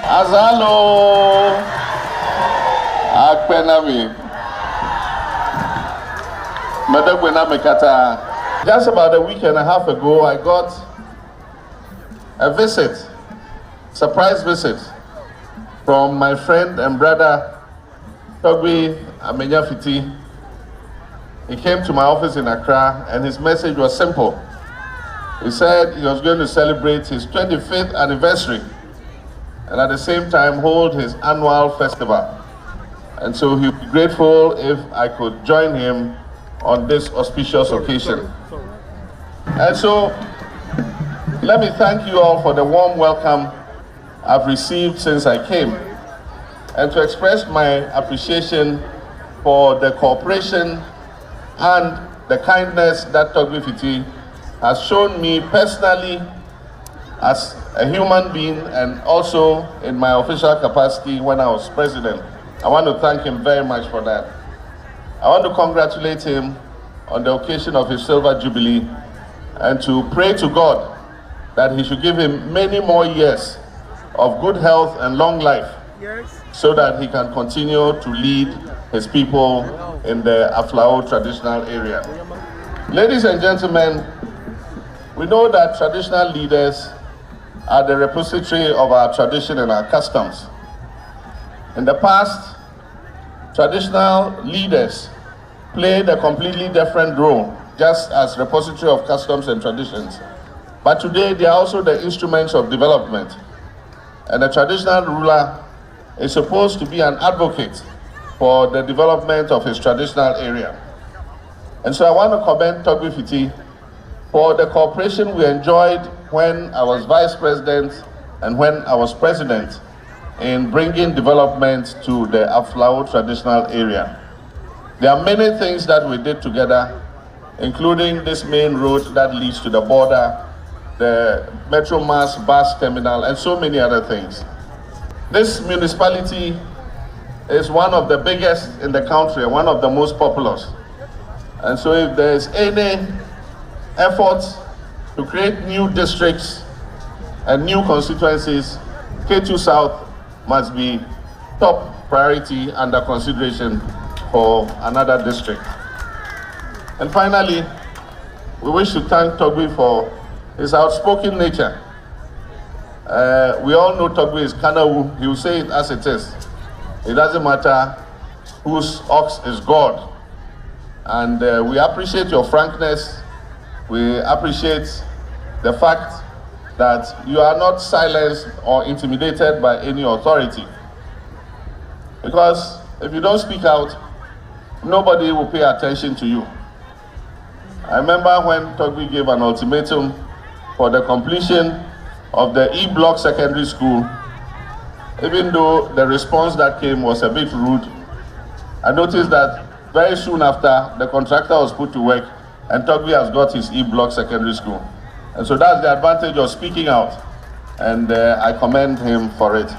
Azalo Akpenami Medagwenamekata. Just about a week and a half ago, I got a visit, surprise visit, from my friend and brother Togbi Amenyafiti. He came to my office in Accra, and his message was simple. He said he was going to celebrate his 25th anniversary and at the same time hold his annual festival. And so he would be grateful if I could join him on this auspicious occasion. And so let me thank you all for the warm welcome I've received since I came, and to express my appreciation for the cooperation and the kindness that Togbi Fiti has shown me personally as a human being and also in my official capacity when I was president. I want to thank him very much for that. I want to congratulate him on the occasion of his Silver Jubilee and to pray to God that he should give him many more years of good health and long life, so that he can continue to lead his people in the Aflao traditional area. Ladies and gentlemen, we know that traditional leaders are the repository of our tradition and our customs. In the past, traditional leaders played a completely different role, just as repository of customs and traditions. But today, they are also the instruments of development. And the traditional ruler is supposed to be an advocate for the development of his traditional area. And so I want to commend Togbi Fiti for the cooperation we enjoyed when I was vice president and when I was president in bringing development to the Aflao traditional area. There are many things that we did together, including this main road that leads to the border, the Metro Mass bus terminal, and so many other things. This municipality is one of the biggest in the country, one of the most populous. And so if there is any effort to create new districts and new constituencies, K2 South must be top priority under consideration for another district. And finally, we wish to thank Togbi for his outspoken nature. We all know Togbi is Kanawu. He will say it as it is. It doesn't matter whose ox is God. And we appreciate your frankness. We appreciate the fact that you are not silenced or intimidated by any authority. Because if you don't speak out, nobody will pay attention to you. I remember when Togbi gave an ultimatum for the completion of the E-Block Secondary School. Even though the response that came was a bit rude, I noticed that very soon after, the contractor was put to work and Togbi has got his E-Block Secondary School. And so that's the advantage of speaking out, and I commend him for it.